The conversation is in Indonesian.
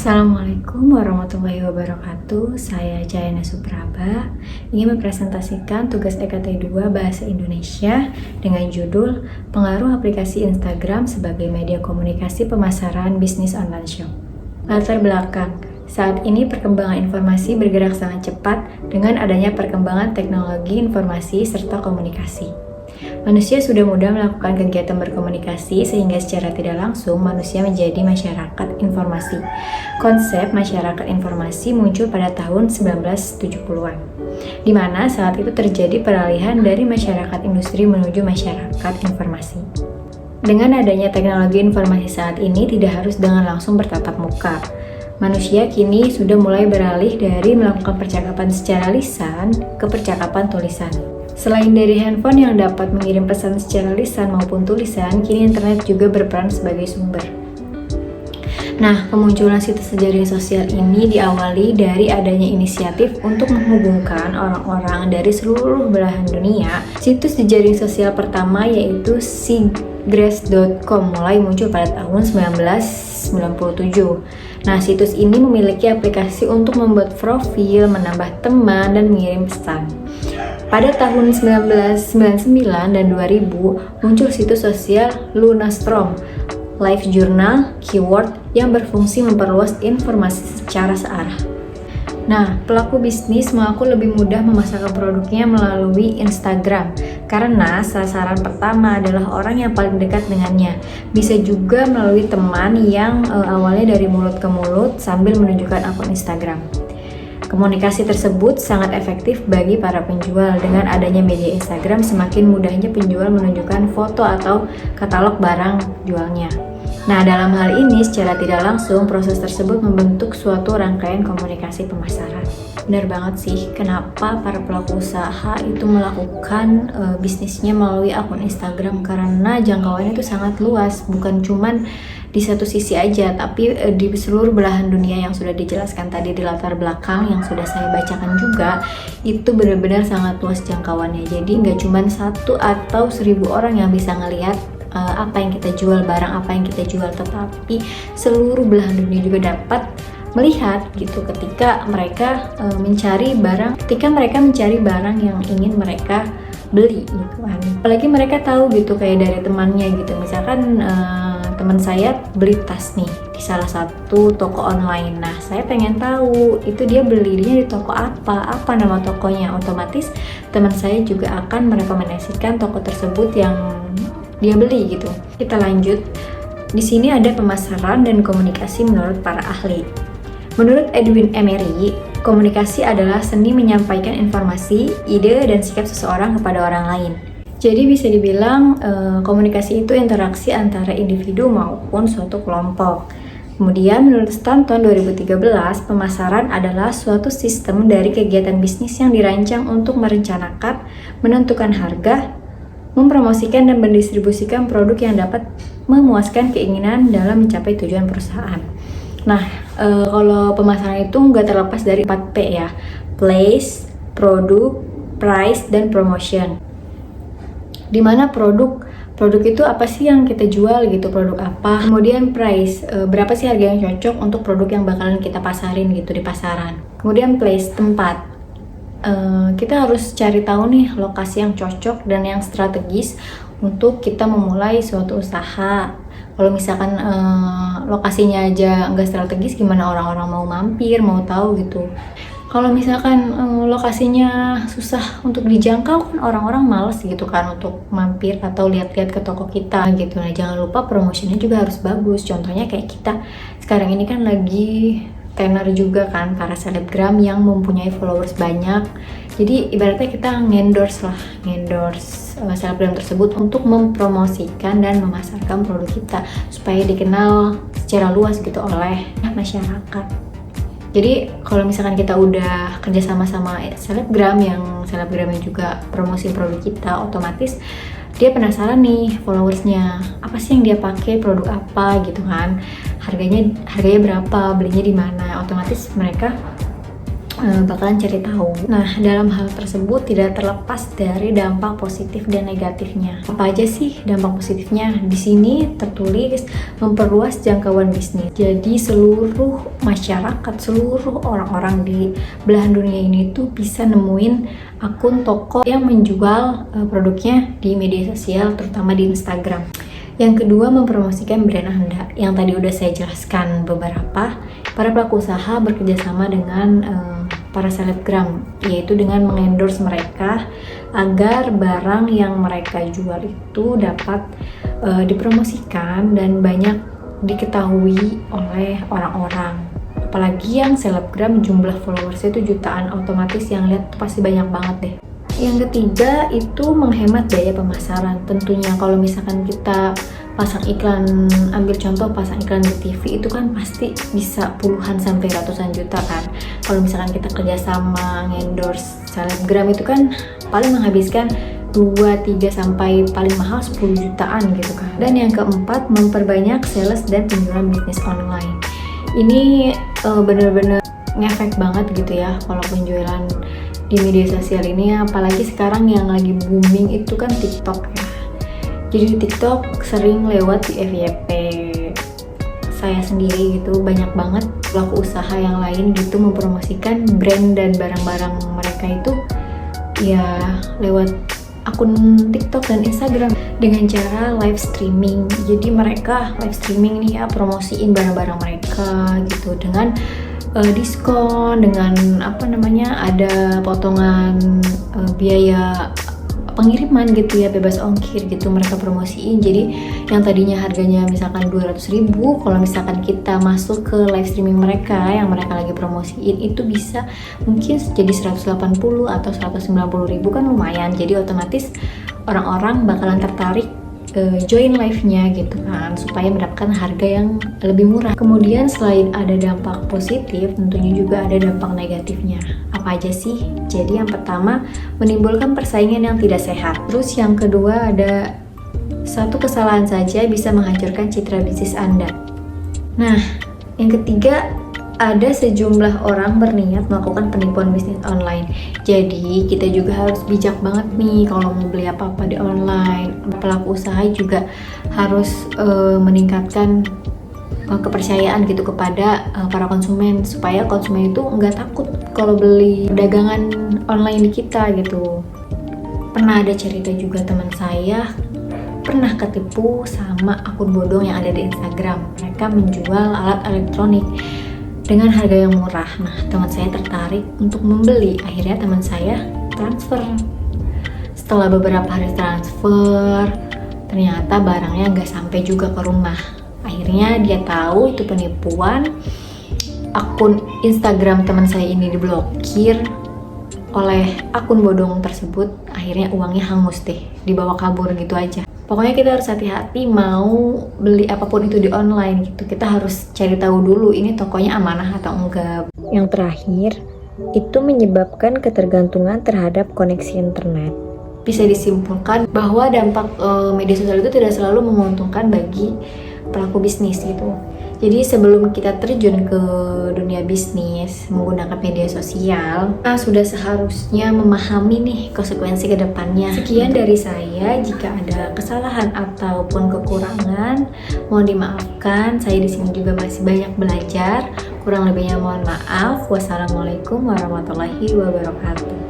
Assalamualaikum warahmatullahi wabarakatuh. Saya Jayana Supraba ingin mempresentasikan tugas EKT 2 Bahasa Indonesia dengan judul Pengaruh Aplikasi Instagram sebagai Media Komunikasi Pemasaran Bisnis Online Shop. Latar belakang. Saat ini perkembangan informasi bergerak sangat cepat dengan adanya perkembangan teknologi informasi serta komunikasi. Manusia sudah mudah melakukan kegiatan berkomunikasi sehingga secara tidak langsung manusia menjadi masyarakat informasi. Konsep masyarakat informasi muncul pada tahun 1970-an, di mana saat itu terjadi peralihan dari masyarakat industri menuju masyarakat informasi. Dengan adanya teknologi informasi saat ini tidak harus dengan langsung bertatap muka. Manusia kini sudah mulai beralih dari melakukan percakapan secara lisan ke percakapan tulisan. Selain dari handphone yang dapat mengirim pesan secara lisan maupun tulisan, kini internet juga berperan sebagai sumber. Nah, kemunculan situs jejaring sosial ini diawali dari adanya inisiatif untuk menghubungkan orang-orang dari seluruh belahan dunia. Situs jejaring sosial pertama yaitu Seagrass.com mulai muncul pada tahun 1997. Nah, situs ini memiliki aplikasi untuk membuat profil, menambah teman, dan mengirim pesan. Pada tahun 1999 dan 2000 muncul situs sosial Lunar.Storm, live journal, keyword yang berfungsi memperluas informasi secara searah. Nah, pelaku bisnis mengaku lebih mudah memasarkan produknya melalui Instagram karena sasaran pertama adalah orang yang paling dekat dengannya. Bisa juga melalui teman yang awalnya dari mulut ke mulut sambil menunjukkan akun Instagram. Komunikasi tersebut sangat efektif bagi para penjual. Dengan adanya media Instagram, semakin mudahnya penjual menunjukkan foto atau katalog barang jualnya. Nah, dalam hal ini secara tidak langsung proses tersebut membentuk suatu rangkaian komunikasi pemasaran. Benar banget sih, kenapa para pelaku usaha itu melakukan bisnisnya melalui akun Instagram, karena jangkauannya itu sangat luas, bukan cuman di satu sisi aja, tapi di seluruh belahan dunia yang sudah dijelaskan tadi di latar belakang yang sudah saya bacakan juga, itu benar-benar sangat luas jangkauannya. Jadi nggak cuma 1 atau 1000 orang yang bisa ngelihat apa yang kita jual, barang apa yang kita jual, tetapi seluruh belahan dunia juga dapat melihat gitu ketika mereka mencari barang yang ingin mereka beli gitu kan. Apalagi mereka tahu gitu kayak dari temannya gitu, misalkan teman saya beli tas nih di salah satu toko online. Nah, saya pengen tahu itu dia belinya di toko apa nama tokonya. Otomatis teman saya juga akan merekomendasikan toko tersebut yang dia beli gitu. Kita lanjut. Di sini ada pemasaran dan komunikasi menurut para ahli. Menurut Edwin Emery, komunikasi adalah seni menyampaikan informasi, ide, dan sikap seseorang kepada orang lain. Jadi bisa dibilang komunikasi itu interaksi antara individu maupun suatu kelompok. Kemudian menurut Stanton 2013, pemasaran adalah suatu sistem dari kegiatan bisnis yang dirancang untuk merencanakan, menentukan harga, mempromosikan dan mendistribusikan produk yang dapat memuaskan keinginan dalam mencapai tujuan perusahaan. Nah, kalau pemasaran itu nggak terlepas dari 4P ya, place, produk, price, dan promotion. Dimana produk itu apa sih yang kita jual gitu, produk apa. Kemudian price, berapa sih harga yang cocok untuk produk yang bakalan kita pasarin gitu di pasaran. Kemudian place, tempat, kita harus cari tahu nih lokasi yang cocok dan yang strategis untuk kita memulai suatu usaha. Kalau misalkan lokasinya aja nggak strategis, gimana orang-orang mau mampir, mau tahu gitu. Kalau misalkan lokasinya susah untuk dijangkau, kan orang-orang males gitu kan untuk mampir atau lihat-lihat ke toko kita gitu. Nah, jangan lupa promotionnya juga harus bagus. Contohnya kayak kita sekarang ini kan lagi tenar juga kan para selebgram yang mempunyai followers banyak. Jadi ibaratnya kita ngendorse selebgram tersebut untuk mempromosikan dan memasarkan produk kita supaya dikenal secara luas gitu oleh masyarakat. Jadi kalau misalkan kita udah kerjasama sama selebgram yang selebgramnya juga promosi produk kita, otomatis dia penasaran nih followersnya, apa sih yang dia pakai, produk apa gitu kan, harganya berapa, belinya di mana. Otomatis mereka bakalan cari tahu. Nah, dalam hal tersebut tidak terlepas dari dampak positif dan negatifnya. Apa aja sih dampak positifnya? Di sini tertulis memperluas jangkauan bisnis. Jadi seluruh masyarakat, seluruh orang-orang di belahan dunia ini tuh bisa nemuin akun toko yang menjual produknya di media sosial, terutama di Instagram. Yang kedua, mempromosikan brand Anda. Yang tadi udah saya jelaskan beberapa. Para pelaku usaha bekerjasama dengan para selebgram, yaitu dengan mengendorse mereka agar barang yang mereka jual itu dapat dipromosikan dan banyak diketahui oleh orang-orang. Apalagi yang selebgram jumlah followersnya itu jutaan, otomatis yang lihat pasti banyak banget deh. Yang ketiga itu menghemat biaya pemasaran. Tentunya kalau misalkan kita pasang iklan, ambil contoh pasang iklan di TV itu kan pasti bisa puluhan sampai ratusan juta kan. Kalau misalkan kita kerjasama endorse selebgram itu kan paling menghabiskan 2-3 sampai paling mahal 10 jutaan gitu kan. Dan yang keempat, memperbanyak sales dan penjualan bisnis online. Ini bener-bener ngefek banget gitu ya kalau penjualan di media sosial ini, apalagi sekarang yang lagi booming itu kan TikTok ya. Jadi di TikTok sering lewat di FYP saya sendiri gitu, banyak banget pelaku usaha yang lain gitu mempromosikan brand dan barang-barang mereka itu ya lewat akun TikTok dan Instagram dengan cara live streaming. Jadi mereka live streaming nih ya, promosiin barang-barang mereka gitu dengan diskon, dengan ada potongan biaya pengiriman gitu ya, bebas ongkir gitu mereka promosiin. Jadi yang tadinya harganya misalkan 200.000, kalau misalkan kita masuk ke live streaming mereka yang mereka lagi promosiin itu bisa mungkin jadi 180 atau 190.000, kan lumayan. Jadi otomatis orang-orang bakalan tertarik join live-nya gitu kan, supaya mendapatkan harga yang lebih murah. Kemudian selain ada dampak positif, tentunya juga ada dampak negatifnya. Apa aja sih? Jadi yang pertama, menimbulkan persaingan yang tidak sehat. Terus yang kedua, ada satu kesalahan saja bisa menghancurkan citra bisnis Anda. Nah, yang ketiga, ada sejumlah orang berniat melakukan penipuan bisnis online. Jadi kita juga harus bijak banget nih kalau mau beli apa-apa di online. Pelaku usaha juga harus meningkatkan kepercayaan gitu kepada para konsumen, supaya konsumen itu nggak takut kalau beli dagangan online di kita gitu. Pernah ada cerita juga teman saya pernah ketipu sama akun bodong yang ada di Instagram. Mereka menjual alat elektronik dengan harga yang murah. Nah, teman saya tertarik untuk membeli. Akhirnya teman saya transfer. Setelah beberapa hari transfer, ternyata barangnya nggak sampai juga ke rumah. Akhirnya dia tahu itu penipuan. Akun Instagram teman saya ini diblokir oleh akun bodong tersebut. Akhirnya uangnya hangus deh, dibawa kabur gitu aja. Pokoknya kita harus hati-hati mau beli apapun itu di online gitu. Kita harus cari tahu dulu ini tokonya amanah atau enggak. Yang terakhir, itu menyebabkan ketergantungan terhadap koneksi internet. Bisa disimpulkan bahwa dampak media sosial itu tidak selalu menguntungkan bagi pelaku bisnis gitu. Jadi sebelum kita terjun ke dunia bisnis menggunakan media sosial, sudah seharusnya memahami nih konsekuensi ke depannya. Sekian dari saya, jika ada kesalahan ataupun kekurangan mohon dimaafkan. Saya di sini juga masih banyak belajar. Kurang lebihnya mohon maaf. Wassalamualaikum warahmatullahi wabarakatuh.